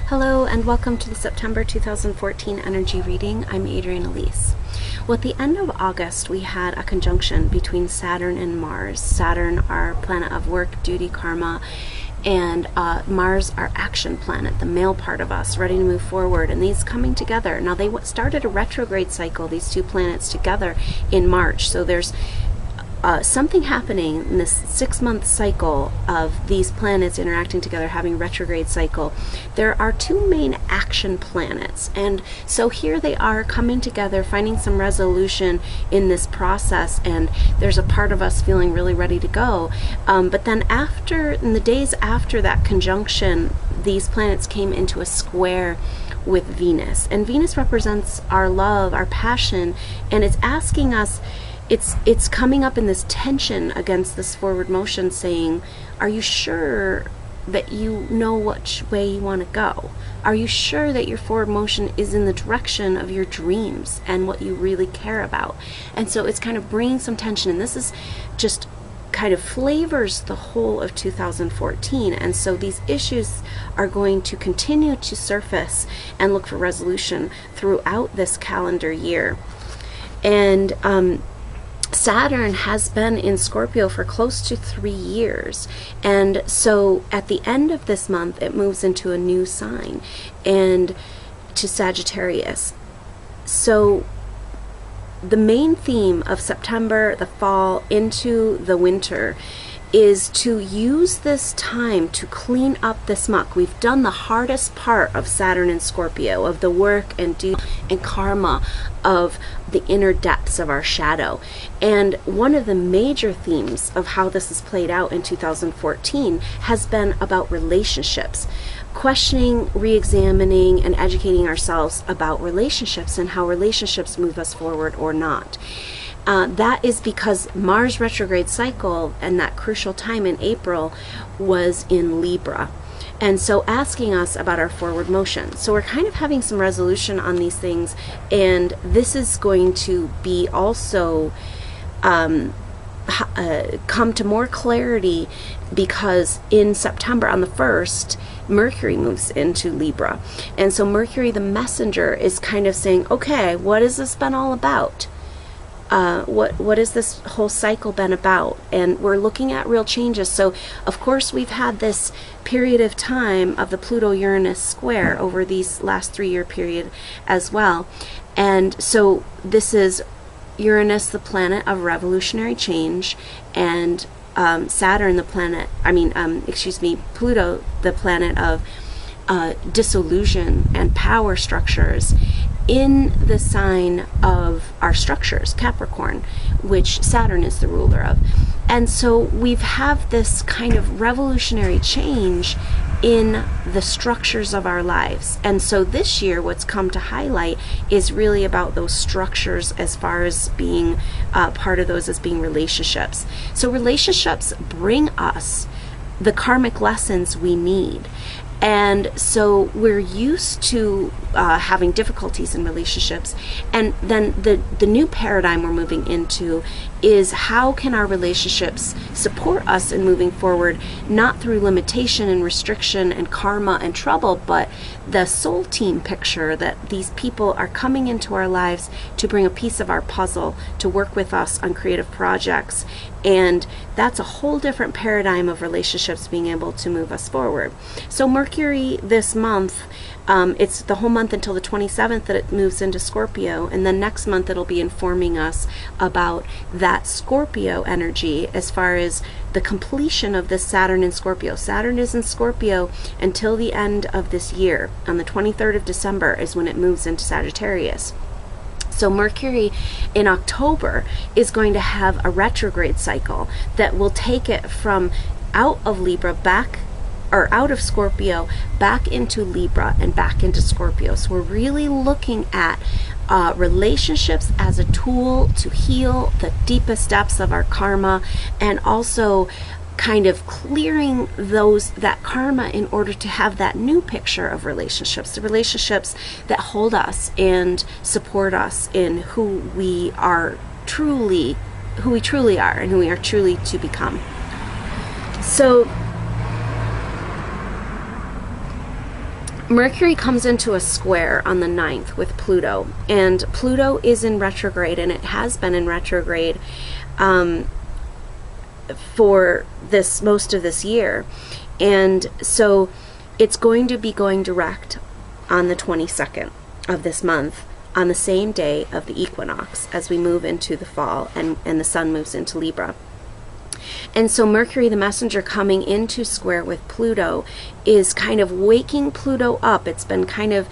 Hello and welcome to the September 2014 energy reading. I'm Adrienne Elise. Well, at the end of August, we had a conjunction between Saturn and Mars. Saturn, our planet of work, duty, karma, and Mars, our action planet, the male part of us, ready to move forward, and these coming together. Now, they started a retrograde cycle, these two planets together, in March, so there's something happening in this 6-month cycle of these planets interacting together, having retrograde cycle. There are two main action planets, and so here they are coming together, finding some resolution in this process, and there's a part of us feeling really ready to go. But then in the days after that conjunction, these planets came into a square with Venus, and Venus represents our love, our passion, and it's asking us, it's coming up in this tension against this forward motion, saying, are you sure that you know which way you want to go? Are you sure that your forward motion is in the direction of your dreams and what you really care about? And so it's kind of bringing some tension, and this is just kind of flavors the whole of 2014, and so these issues are going to continue to surface and look for resolution throughout this calendar year. And Saturn has been in Scorpio for close to 3 years, and so at the end of this month it moves into a new sign, and to Sagittarius. So the main theme of September, the fall into the winter, is to use this time to clean up this muck. We've done the hardest part of Saturn and Scorpio, of the work and duty and karma, of the inner depths of our shadow. And one of the major themes of how this has played out in 2014 has been about relationships, questioning, re-examining, and educating ourselves about relationships and how relationships move us forward or not. That is because Mars retrograde cycle and that crucial time in April was in Libra. And so asking us about our forward motion. So we're kind of having some resolution on these things, and this is going to be also come to more clarity because in September on the 1st, Mercury moves into Libra. And so Mercury, the messenger, is kind of saying, okay, what has this been all about? What has this whole cycle been about? And we're looking at real changes. So of course we've had this period of time of the Pluto-Uranus square over these last 3-year period as well. And so this is Uranus, the planet of revolutionary change, and Saturn, the planet, Pluto, the planet of dissolution and power structures, in the sign of our structures, Capricorn, which Saturn is the ruler of. And so we've have this kind of revolutionary change in the structures of our lives. And so this year what's come to highlight is really about those structures, as far as being part of those as being relationships. So relationships bring us the karmic lessons we need. And so we're used to having difficulties in relationships, and then the new paradigm we're moving into is how can our relationships support us in moving forward, not through limitation and restriction and karma and trouble, but the soul team picture that these people are coming into our lives to bring a piece of our puzzle, to work with us on creative projects. And that's a whole different paradigm of relationships being able to move us forward. So Mercury this month, it's the whole month until the 27th that it moves into Scorpio, and then next month it'll be informing us about that Scorpio energy as far as the completion of this Saturn in Scorpio. Saturn is in Scorpio until the end of this year. On the 23rd of December is when it moves into Sagittarius. So Mercury in October is going to have a retrograde cycle that will take it from out of Libra out of Scorpio back into Libra and back into Scorpio. So we're really looking at relationships as a tool to heal the deepest depths of our karma, and also kind of clearing that karma in order to have that new picture of relationships, the relationships that hold us and support us in who we truly are and who we are truly to become. So Mercury comes into a square on the 9th with Pluto, and Pluto is in retrograde, and it has been in retrograde for this most of this year. And so it's going to be going direct on the 22nd of this month, on the same day of the equinox, as we move into the fall and the sun moves into Libra. And so Mercury, the messenger, coming into square with Pluto is kind of waking Pluto up. It's been kind of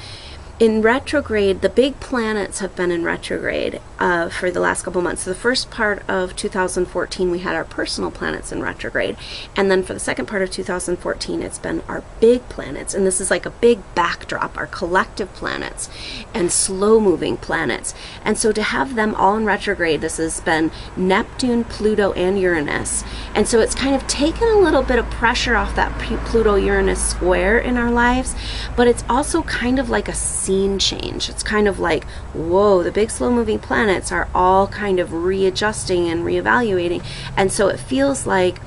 in retrograde. The big planets have been in retrograde for the last couple months. So the first part of 2014, we had our personal planets in retrograde. And then for the second part of 2014, it's been our big planets. And this is like a big backdrop, our collective planets and slow-moving planets. And so to have them all in retrograde, this has been Neptune, Pluto, and Uranus. And so it's kind of taken a little bit of pressure off that Pluto-Uranus square in our lives. But it's also kind of like a scene change. It's kind of like, whoa, the big slow-moving planets are all kind of readjusting and reevaluating. And so it feels like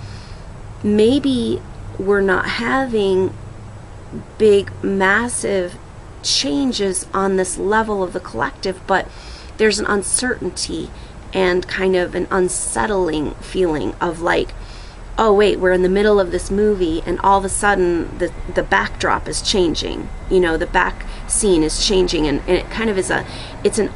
maybe we're not having big, massive changes on this level of the collective, but there's an uncertainty and kind of an unsettling feeling of like, oh wait, we're in the middle of this movie and all of a sudden the backdrop is changing, you know, the back scene is changing, and it kind of is it's an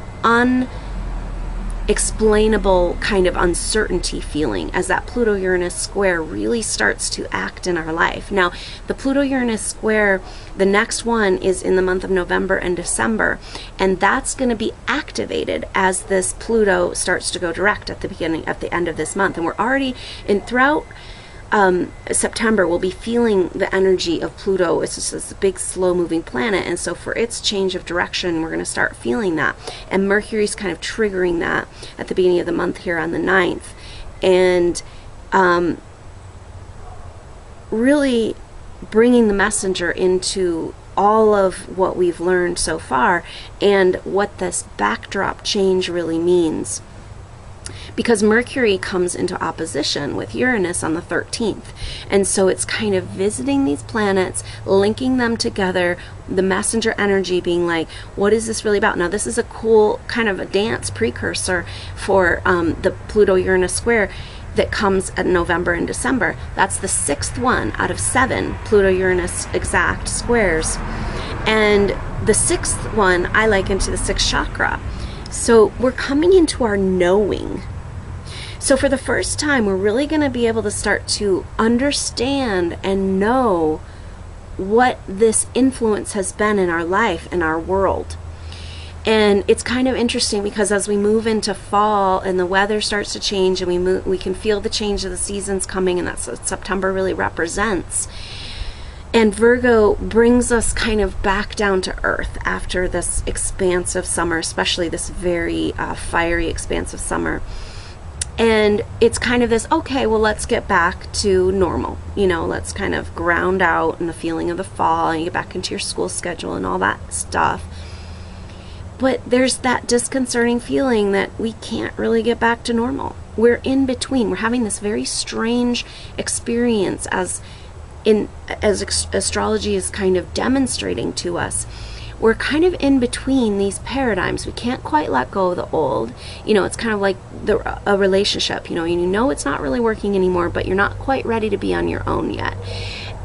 unexplainable kind of uncertainty feeling as that Pluto-Uranus square really starts to act in our life. Now, the Pluto-Uranus square, the next one is in the month of November and December, and that's going to be activated as this Pluto starts to go direct at the end of this month. And we're already throughout September, we'll be feeling the energy of Pluto. It's just this big slow-moving planet, and so for its change of direction, we're going to start feeling that. And Mercury's kind of triggering that at the beginning of the month here on the 9th. And really bringing the messenger into all of what we've learned so far and what this backdrop change really means. Because Mercury comes into opposition with Uranus on the 13th. And so it's kind of visiting these planets, linking them together, the messenger energy being like, what is this really about? Now, this is a cool kind of a dance precursor for the Pluto-Uranus square that comes at November and December. That's the 6th one out of 7 Pluto-Uranus exact squares. And the 6th one I liken to the 6th chakra. So we're coming into our knowing. So for the first time, we're really going to be able to start to understand and know what this influence has been in our life and our world. And it's kind of interesting because as we move into fall and the weather starts to change and we can feel the change of the seasons coming, and that's what September really represents. And Virgo brings us kind of back down to earth after this expansive summer, especially this very fiery, expansive summer. And it's kind of this, okay, well, let's get back to normal. You know, let's kind of ground out in the feeling of the fall and get back into your school schedule and all that stuff. But there's that disconcerting feeling that we can't really get back to normal. We're in between. We're having this very strange experience as astrology is kind of demonstrating to us. We're kind of in between these paradigms. We can't quite let go of the old. You know, it's kind of like a relationship. You know it's not really working anymore, but you're not quite ready to be on your own yet.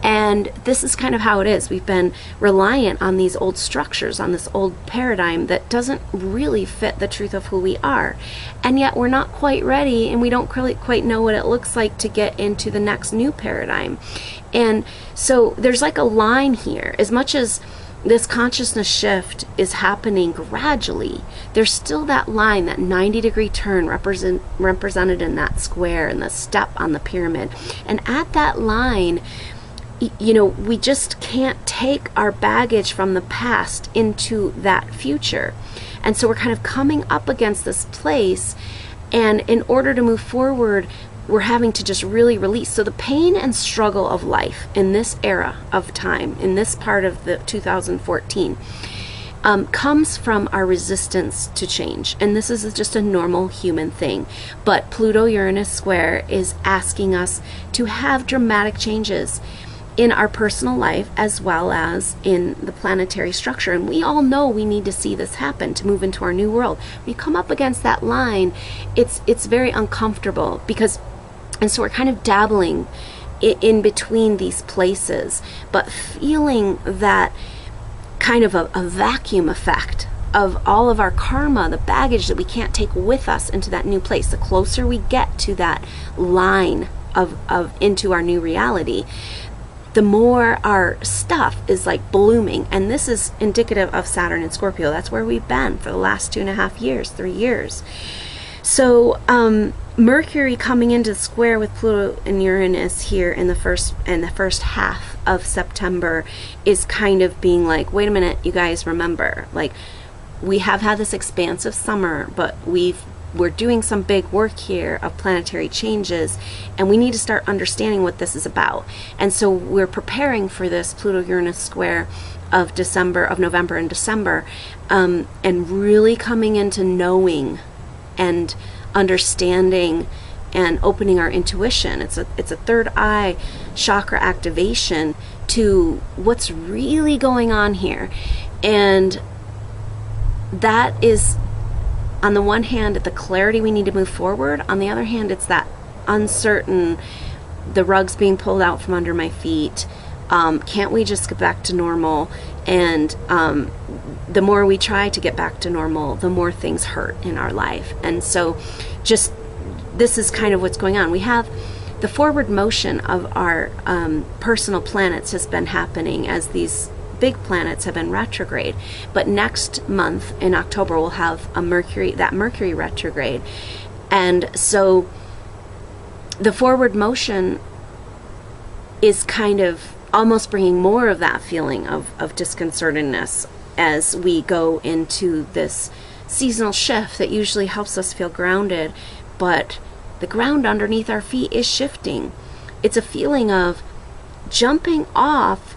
And this is kind of how it is. We've been reliant on these old structures, on this old paradigm that doesn't really fit the truth of who we are. And yet we're not quite ready, and we don't quite know what it looks like to get into the next new paradigm. And so there's like a line here. As much as this consciousness shift is happening gradually, there's still that line, that 90-degree turn represented in that square and the step on the pyramid. And at that line, you know, we just can't take our baggage from the past into that future. And so we're kind of coming up against this place, and in order to move forward, we're having to just really release. So the pain and struggle of life in this era of time, in this part of the 2014, comes from our resistance to change. And this is just a normal human thing. But Pluto-Uranus square is asking us to have dramatic changes. in our personal life as well as in the planetary structure. And we all know we need to see this happen to move into our new world. When you come up against that line, it's very uncomfortable, because, and so we're kind of dabbling in between these places, but feeling that kind of a vacuum effect of all of our karma, the baggage that we can't take with us into that new place. The closer we get to that line of into our new reality, the more our stuff is like blooming. And this is indicative of Saturn and Scorpio. That's where we've been for the last 2.5 years, 3 years. So Mercury coming into square with Pluto and Uranus here in the first half of September is kind of being like, wait a minute, you guys, remember, like, we have had this expansive summer, but we're doing some big work here of planetary changes, and we need to start understanding what this is about. And so we're preparing for this Pluto-Uranus square of November and December, and really coming into knowing and understanding and opening our intuition. It's a third eye chakra activation to what's really going on here. And that is, on the one hand, the clarity we need to move forward. On the other hand, it's that uncertain, the rug's being pulled out from under my feet. Can't we just get back to normal? And the more we try to get back to normal, the more things hurt in our life. And so just, this is kind of what's going on. We have the forward motion of our personal planets has been happening as these big planets have been retrograde. But next month in October, we'll have a Mercury retrograde. And so the forward motion is kind of almost bringing more of that feeling of disconcertedness as we go into this seasonal shift that usually helps us feel grounded, but the ground underneath our feet is shifting. It's a feeling of jumping off,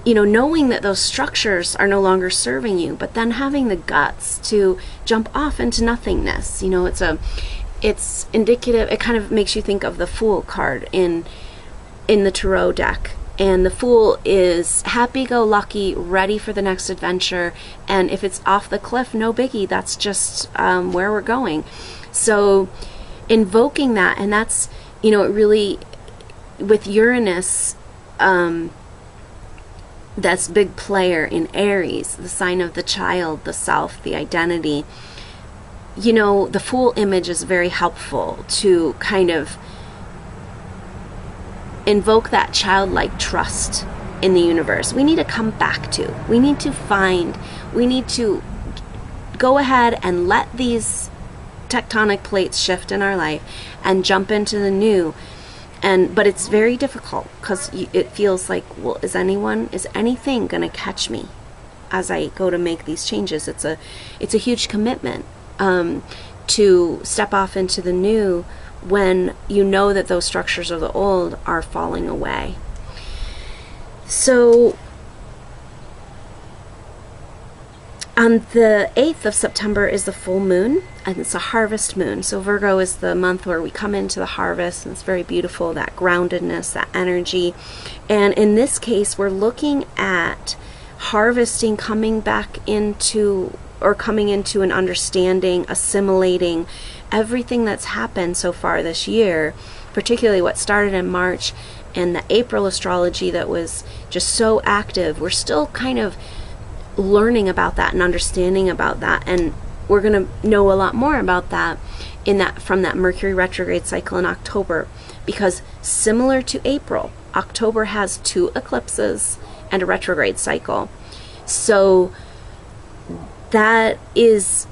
you know, knowing that those structures are no longer serving you, but then having the guts to jump off into nothingness. You know, it's indicative, it kind of makes you think of the Fool card in the Tarot deck. And the Fool is happy-go-lucky, ready for the next adventure. And if it's off the cliff, no biggie. That's just where we're going. So invoking that, and that's, you know, it really, with Uranus, that's big player in Aries, the sign of the child, the self, the identity. You know, the Fool image is very helpful to kind of invoke that childlike trust in the universe. We need to come back to. We need to go ahead and let these tectonic plates shift in our life and jump into the new. But it's very difficult because it feels like, well, is anything going to catch me as I go to make these changes? It's a huge commitment to step off into the new when you know that those structures of the old are falling away. So on the 8th of September is the full moon, and it's a harvest moon. So Virgo is the month where we come into the harvest, and it's very beautiful, that groundedness, that energy. And in this case, we're looking at harvesting, coming into an understanding, assimilating everything that's happened so far this year, particularly what started in March and the April astrology that was just so active. We're still kind of learning about that and understanding about that, and we're going to know a lot more about that from that Mercury retrograde cycle in October, because similar to April, October has 2 eclipses and a retrograde cycle. So that is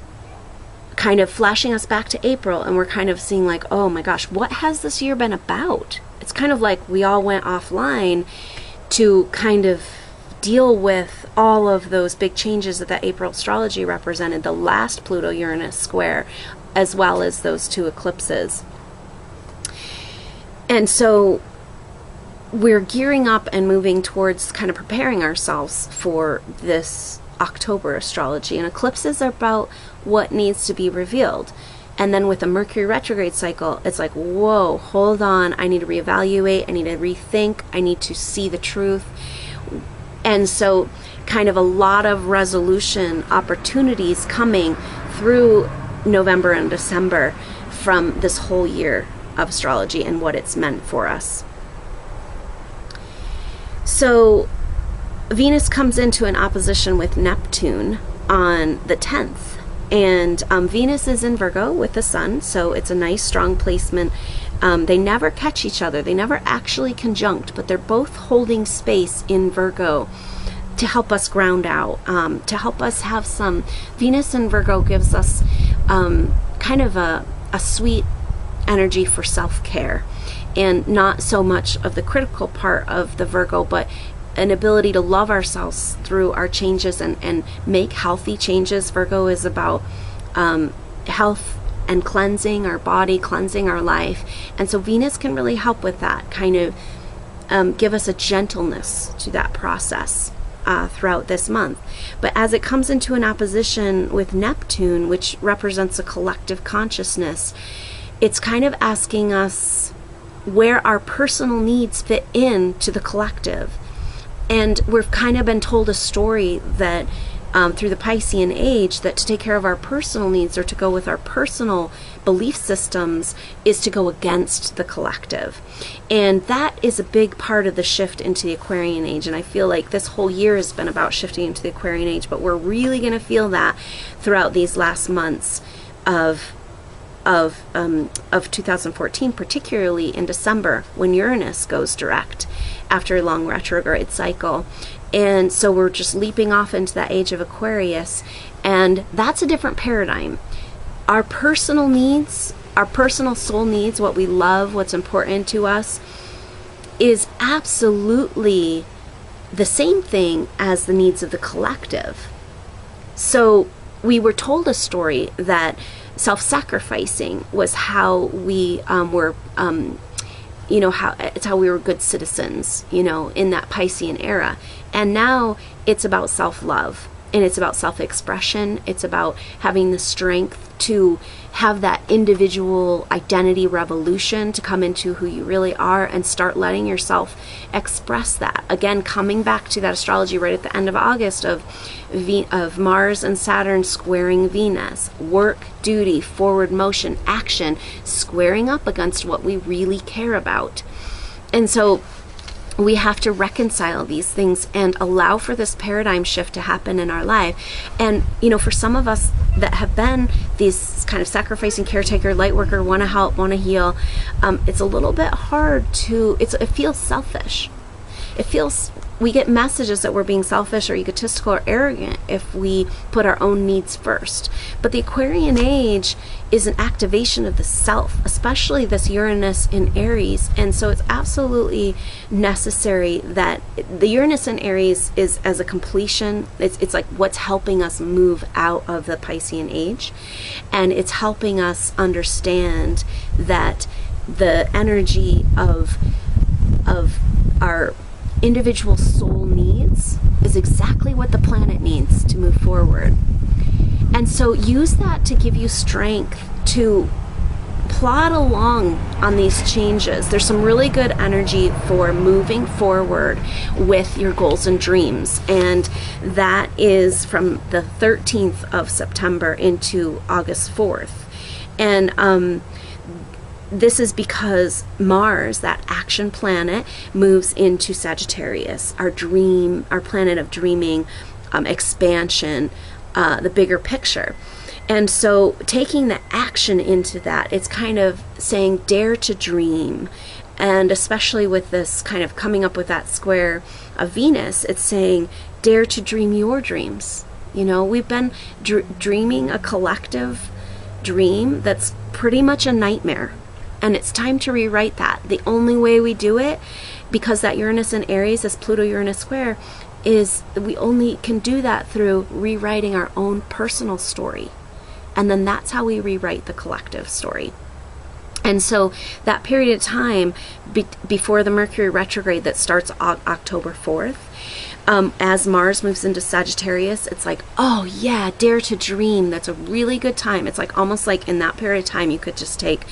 kind of flashing us back to April, and we're kind of seeing like, oh my gosh, what has this year been about? It's kind of like we all went offline to kind of deal with all of those big changes that April astrology represented, the last Pluto-Uranus square, as well as those 2 eclipses. And so we're gearing up and moving towards kind of preparing ourselves for this October astrology. And eclipses are about what needs to be revealed. And then with the Mercury retrograde cycle, it's like, whoa, hold on, I need to reevaluate, I need to rethink, I need to see the truth. And so kind of a lot of resolution opportunities coming through November and December from this whole year of astrology and what it's meant for us. So Venus comes into an opposition with Neptune on the 10th. And Venus is in Virgo with the Sun, so it's a nice strong placement. They never catch each other. They never actually conjunct, but they're both holding space in Virgo to help us ground out, to help us have some. Venus in Virgo gives us kind of a sweet energy for self-care, and not so much of the critical part of the Virgo, but an ability to love ourselves through our changes and make healthy changes. Virgo is about health and cleansing our body, cleansing our life. And so Venus can really help with that, kind of give us a gentleness to that process throughout this month. But as it comes into an opposition with Neptune, which represents a collective consciousness, it's kind of asking us where our personal needs fit into the collective. And we've kind of been told a story that through the Piscean age, that to take care of our personal needs or to go with our personal belief systems is to go against the collective. And that is a big part of the shift into the Aquarian age. And I feel like this whole year has been about shifting into the Aquarian age, but we're really going to feel that throughout these last months of 2014, particularly in December when Uranus goes direct after a long retrograde cycle. And so we're just leaping off into that age of Aquarius, and that's a different paradigm. Our personal needs, our personal soul needs, what we love, what's important to us, is absolutely the same thing as the needs of the collective. So we were told a story that self-sacrificing was how we were, it's how we were good citizens, in that Piscean era. And now it's about self-love, and it's about self-expression. It's about having the strength to have that individual identity revolution, to come into who you really are and start letting yourself express that. Again, coming back to that astrology right at the end of August of Mars and Saturn squaring Venus, work, duty, forward motion, action, squaring up against what we really care about. And so we have to reconcile these things and allow for this paradigm shift to happen in our life. And, for some of us that have been these kind of sacrificing caretaker, light worker, want to help, want to heal, it's a little bit hard it feels selfish. We get messages that we're being selfish or egotistical or arrogant if we put our own needs first. But the Aquarian age is an activation of the self, especially this Uranus in Aries. And so it's absolutely necessary that the Uranus in Aries is as a completion. It's like what's helping us move out of the Piscean age. And it's helping us understand that the energy of our individual soul needs is exactly what the planet needs to move forward. And so use that to give you strength to plod along on these changes. There's some really good energy for moving forward with your goals and dreams, and that is from the 13th of September into August 4th. And this is because Mars, that action planet, moves into Sagittarius, our planet of dreaming, expansion, the bigger picture. And so taking the action into that, it's kind of saying dare to dream. And especially with this kind of coming up with that square of Venus, it's saying dare to dream your dreams. We've been dreaming a collective dream that's pretty much a nightmare. And it's time to rewrite that. The only way we do it, because that Uranus in Aries, this Pluto-Uranus square, is we only can do that through rewriting our own personal story. And then that's how we rewrite the collective story. And so that period of time before the Mercury retrograde that starts October 4th, as Mars moves into Sagittarius, it's like, oh yeah, dare to dream. That's a really good time. It's like almost like in that period of time, you could just take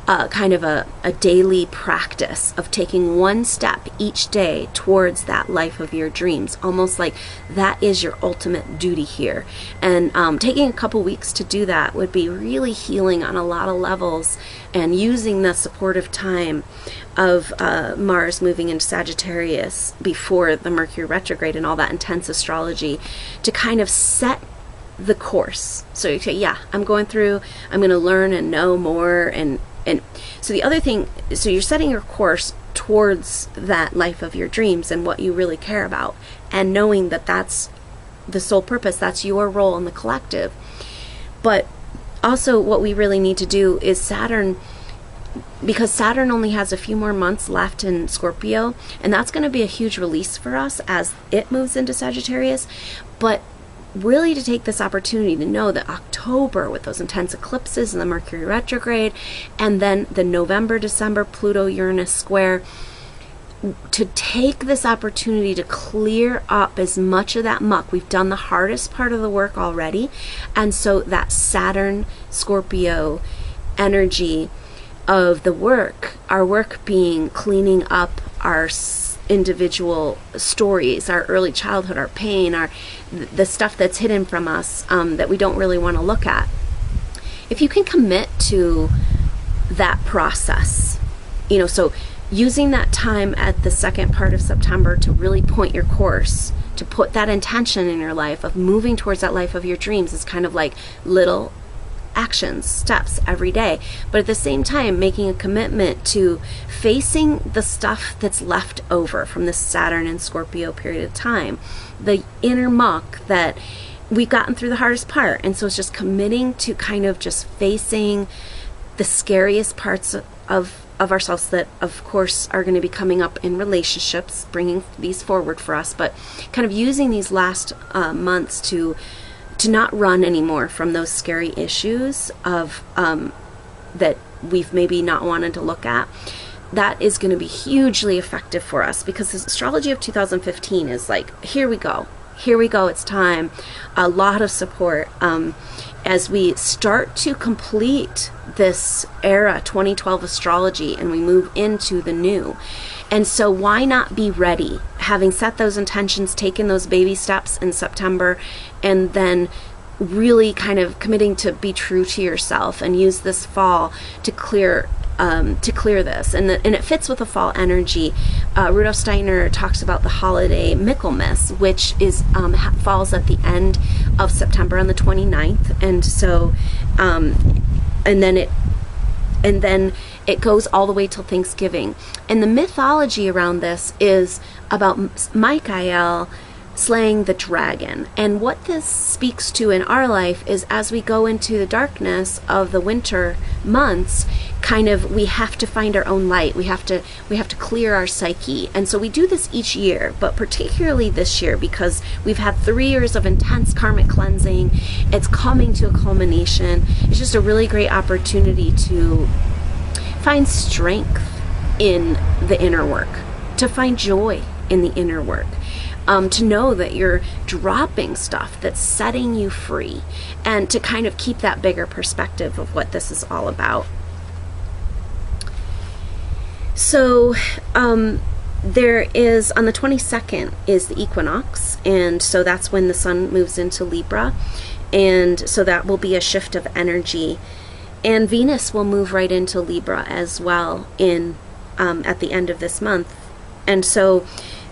kind of a daily practice of taking one step each day towards that life of your dreams. Almost like that is your ultimate duty here. And taking a couple weeks to do that would be really healing on a lot of levels, and using the supportive time of Mars moving into Sagittarius before the Mercury retrograde and all that intense astrology to kind of set the course. So you say, yeah, I'm going to learn and know more. And so the other thing, so you're setting your course towards that life of your dreams and what you really care about, and knowing that that's the sole purpose, that's your role in the collective. But also what we really need to do is Saturn, because Saturn only has a few more months left in Scorpio, and that's going to be a huge release for us as it moves into Sagittarius. But really to take this opportunity to know that October, with those intense eclipses and the Mercury retrograde, and then the November-December Pluto-Uranus square, to take this opportunity to clear up as much of that muck. We've done the hardest part of the work already, and so that Saturn-Scorpio energy of the work, our work being cleaning up our individual stories, our early childhood, our pain, the stuff that's hidden from us, that we don't really want to look at. If you can commit to that process, so using that time at the second part of September to really point your course, to put that intention in your life of moving towards that life of your dreams, is kind of like little actions, steps every day, but at the same time making a commitment to facing the stuff that's left over from this Saturn and Scorpio period of time, the inner muck that we've gotten through the hardest part. And so it's just committing to kind of just facing the scariest parts of ourselves that of course are going to be coming up in relationships, bringing these forward for us, but kind of using these last months to not run anymore from those scary issues of that we've maybe not wanted to look at. That is going to be hugely effective for us, because this astrology of 2015 is like, here we go, it's time. A lot of support as we start to complete this era 2012 astrology and we move into the new. And so why not be ready, having set those intentions, taken those baby steps in September, and then really kind of committing to be true to yourself and use this fall to clear this. And it fits with the fall energy. Rudolf Steiner talks about the holiday Michaelmas, which is falls at the end of September on the 29th. And so and then it goes all the way till Thanksgiving. And the mythology around this is about Michael slaying the dragon. And what this speaks to in our life is, as we go into the darkness of the winter months, kind of we have to find our own light. We have to clear our psyche. And so we do this each year, but particularly this year, because we've had 3 years of intense karmic cleansing. It's coming to a culmination. It's just a really great opportunity to find strength in the inner work, to find joy in the inner work, to know that you're dropping stuff that's setting you free, and to kind of keep that bigger perspective of what this is all about. So there is, on the 22nd is the equinox, and so that's when the sun moves into Libra, and so that will be a shift of energy. And Venus will move right into Libra as well in at the end of this month. And so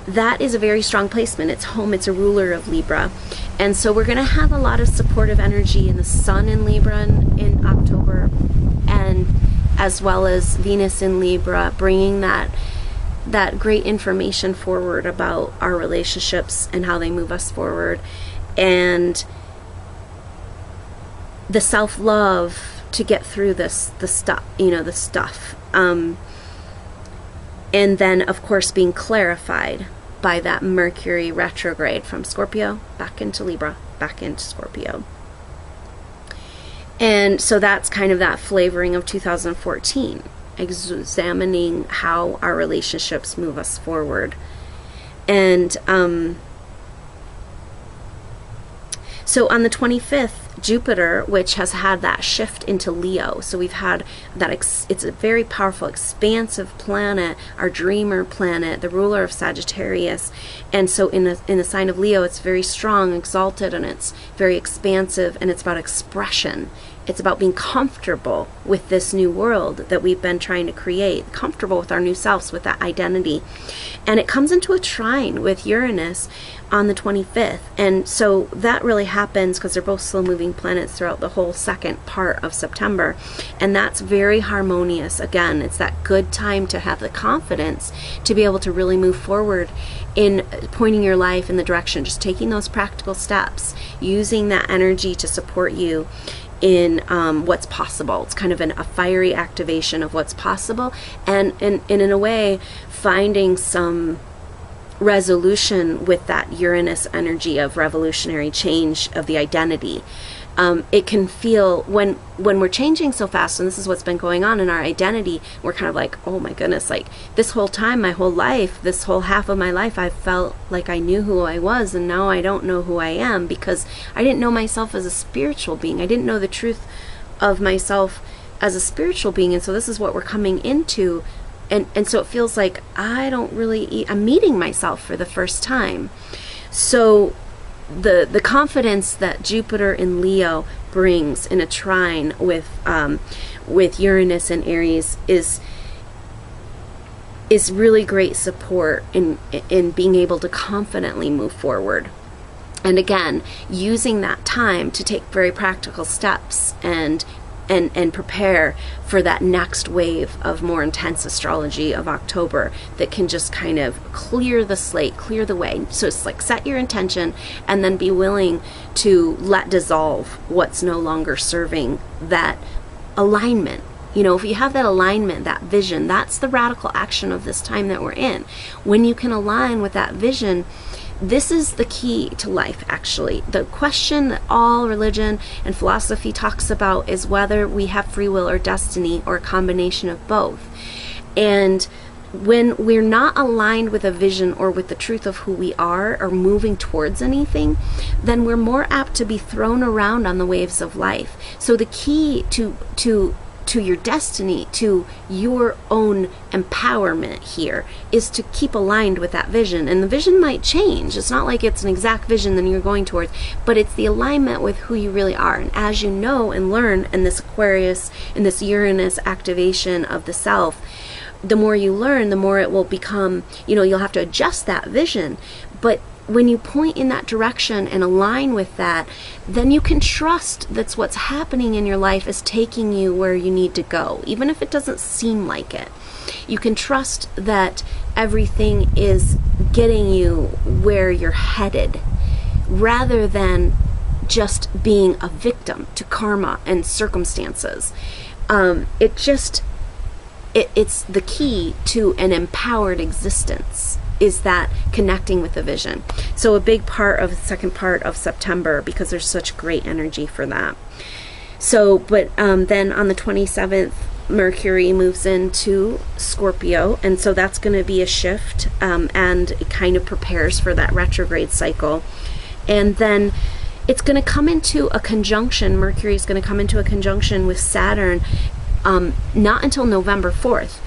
that is a very strong placement. It's home, it's a ruler of Libra. And so we're going to have a lot of supportive energy in the sun in Libra in October, and as well as Venus in Libra, bringing that great information forward about our relationships and how they move us forward, and the self-love to get through the stuff. And then, of course, being clarified by that Mercury retrograde from Scorpio back into Libra, back into Scorpio. And so that's kind of that flavoring of 2014, examining how our relationships move us forward. And so on the 25th, Jupiter, which has had that shift into Leo, so we've had that, it's a very powerful, expansive planet, our dreamer planet, the ruler of Sagittarius. And so in the sign of Leo, it's very strong, exalted, and it's very expansive, and it's about expression. It's about being comfortable with this new world that we've been trying to create, comfortable with our new selves, with that identity. And it comes into a trine with Uranus on the 25th. And so that really happens because they're both slow-moving planets throughout the whole second part of September. And that's very harmonious. Again, it's that good time to have the confidence to be able to really move forward in pointing your life in the direction, just taking those practical steps, using that energy to support you in what's possible. It's kind of a fiery activation of what's possible, and in a way finding some resolution with that Uranus energy of revolutionary change of the identity. It can feel, when we're changing so fast, and this is what's been going on in our identity, we're kind of like, oh my goodness, like this whole time, my whole life, this whole half of my life, I felt like I knew who I was, and now I don't know who I am because I didn't know myself as a spiritual being. I didn't know the truth of myself as a spiritual being. And so this is what we're coming into, and so it feels like I'm meeting myself for the first time. So the confidence that Jupiter in Leo brings in a trine with Uranus and Aries is really great support in being able to confidently move forward. And again, using that time to take very practical steps and prepare for that next wave of more intense astrology of October that can just kind of clear the slate, clear the way. So it's like set your intention and then be willing to let dissolve what's no longer serving that alignment. You know, if you have that alignment, that vision, that's the radical action of this time that we're in. When you can align with that vision, this is the key to life, actually. The question that all religion and philosophy talks about is whether we have free will or destiny, or a combination of both. And when we're not aligned with a vision or with the truth of who we are or moving towards anything, then we're more apt to be thrown around on the waves of life. So the key to your destiny, to your own empowerment here, is to keep aligned with that vision. And the vision might change. It's not like it's an exact vision that you're going towards, but it's the alignment with who you really are. And as you know and learn in this Aquarius, in this Uranus activation of the self, the more you learn, the more it will become, you'll have to adjust that vision. But when you point in that direction and align with that, then you can trust that what's happening in your life is taking you where you need to go, even if it doesn't seem like it. You can trust that everything is getting you where you're headed, rather than just being a victim to karma and circumstances. It's the key to an empowered existence, is that connecting with the vision. So a big part of the second part of September, because there's such great energy for that. So, but then on the 27th, Mercury moves into Scorpio, and so that's going to be a shift, and it kind of prepares for that retrograde cycle. And then it's going to come into a conjunction, Mercury is going to come into a conjunction with Saturn, not until November 4th.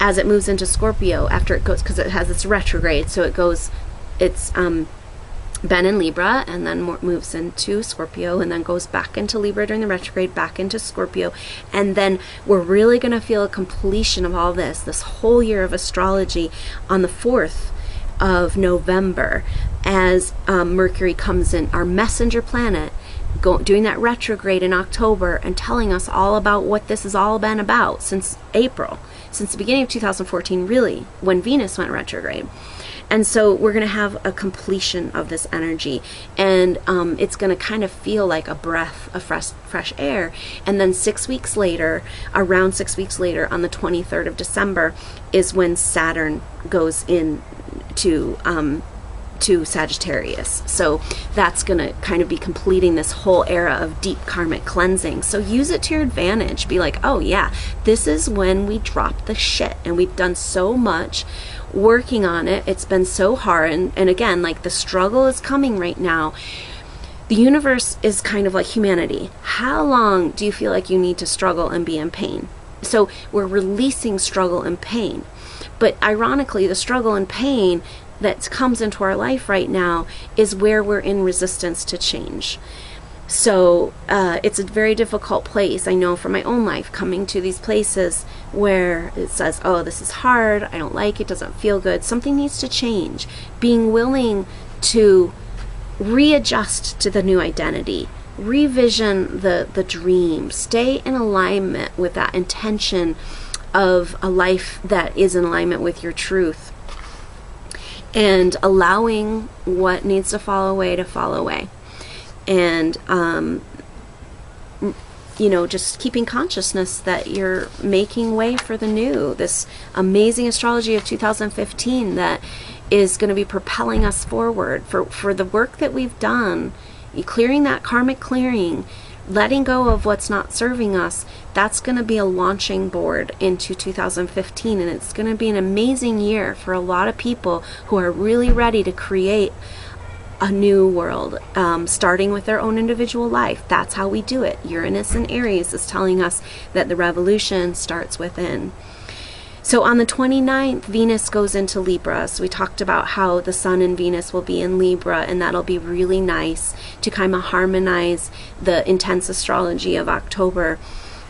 As it moves into Scorpio, after it goes, because it has its retrograde, so it's been in Libra, and then moves into Scorpio, and then goes back into Libra during the retrograde, back into Scorpio, and then we're really going to feel a completion of all this whole year of astrology on the 4th of November, as Mercury comes in, our messenger planet, doing that retrograde in October, and telling us all about what this has all been about since April. Since the beginning of 2014, really, when Venus went retrograde. And so we're going to have a completion of this energy, and it's going to kind of feel like a breath of fresh air. And then 6 weeks later, around 6 weeks later, on the 23rd of December, is when Saturn goes in to to Sagittarius. So that's going to kind of be completing this whole era of deep karmic cleansing. So use it to your advantage. Be like, oh yeah, this is when we drop the shit, and we've done so much working on it. It's been so hard. And again, like, the struggle is coming right now. The universe is kind of like humanity. How long do you feel like you need to struggle and be in pain? So we're releasing struggle and pain. But ironically, the struggle and pain that comes into our life right now is where we're in resistance to change. So it's a very difficult place. I know from my own life, coming to these places where it says, oh, this is hard, I don't like it, doesn't feel good, something needs to change. Being willing to readjust to the new identity, revision the dream, stay in alignment with that intention of a life that is in alignment with your truth, and allowing what needs to fall away. And you know, just keeping consciousness that you're making way for the new, this amazing astrology of 2015 that is going to be propelling us forward for the work that we've done, clearing that karmic clearing, letting go of what's not serving us. That's going to be a launching board into 2015, and it's going to be an amazing year for a lot of people who are really ready to create a new world, starting with their own individual life. That's how we do it. Uranus and Aries is telling us that the revolution starts within. So on the 29th, Venus goes into Libra. So we talked about how the Sun and Venus will be in Libra, and that'll be really nice to kind of harmonize the intense astrology of October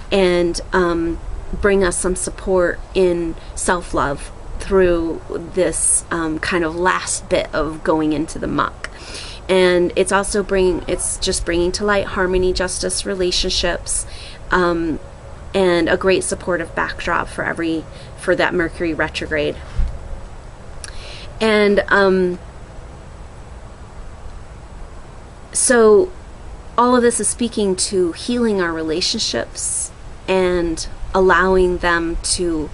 and bring us some support in self-love through this kind of last bit of going into the muck. And it's also just bringing to light harmony, justice, relationships, and a great supportive backdrop for that Mercury retrograde. And so all of this is speaking to healing our relationships and allowing them to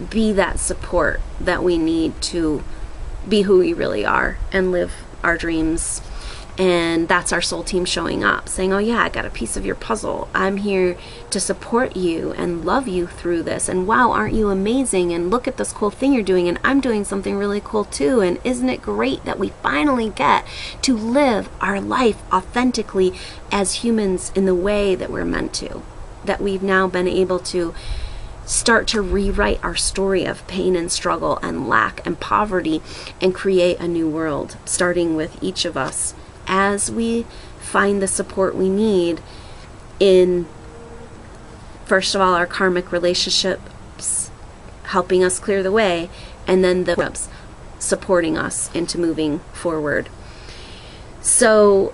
be that support that we need to be who we really are and live our dreams. And that's our soul team showing up, saying, oh yeah, I got a piece of your puzzle. I'm here to support you and love you through this. And wow, aren't you amazing? And look at this cool thing you're doing. And I'm doing something really cool too. And isn't it great that we finally get to live our life authentically as humans in the way that we're meant to? That we've now been able to start to rewrite our story of pain and struggle and lack and poverty and create a new world, starting with each of us as we find the support we need in, first of all, our karmic relationships, helping us clear the way, and then the supporting us into moving forward. So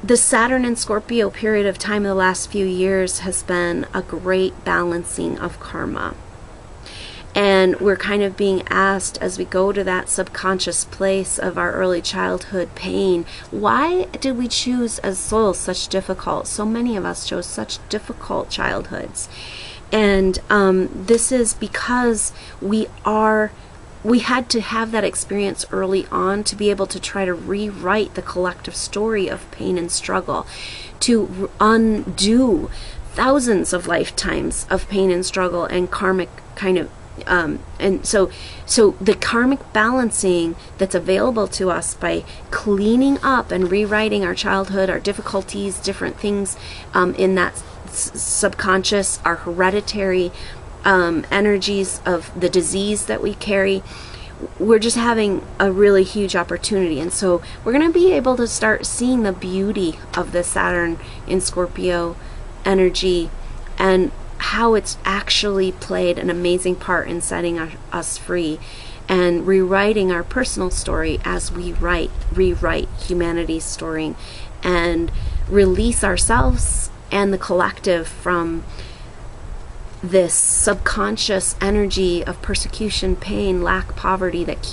the Saturn and Scorpio period of time in the last few years has been a great balancing of karma. And we're kind of being asked, as we go to that subconscious place of our early childhood pain, why did we choose as souls such difficult? So many of us chose such difficult childhoods. And this is because we had to have that experience early on to be able to try to rewrite the collective story of pain and struggle, to undo thousands of lifetimes of pain and struggle and karmic kind of and so the karmic balancing that's available to us by cleaning up and rewriting our childhood, our difficulties, different things in that subconscious, our hereditary energies of the disease that we carry, we're just having a really huge opportunity. And so we're going to be able to start seeing the beauty of the Saturn in Scorpio energy and how it's actually played an amazing part in setting us free and rewriting our personal story as we rewrite humanity's story and release ourselves and the collective from this subconscious energy of persecution, pain, lack, poverty that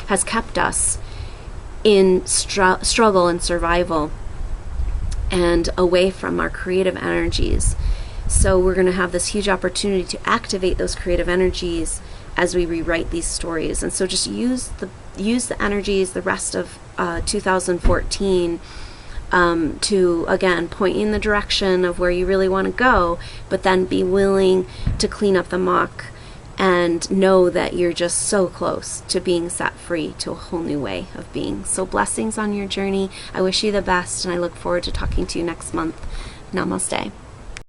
has kept us in struggle and survival and away from our creative energies. So we're going to have this huge opportunity to activate those creative energies as we rewrite these stories. And so just use the energies the rest of 2014 to, again, point you in the direction of where you really want to go, but then be willing to clean up the muck and know that you're just so close to being set free to a whole new way of being. So blessings on your journey. I wish you the best, and I look forward to talking to you next month. Namaste.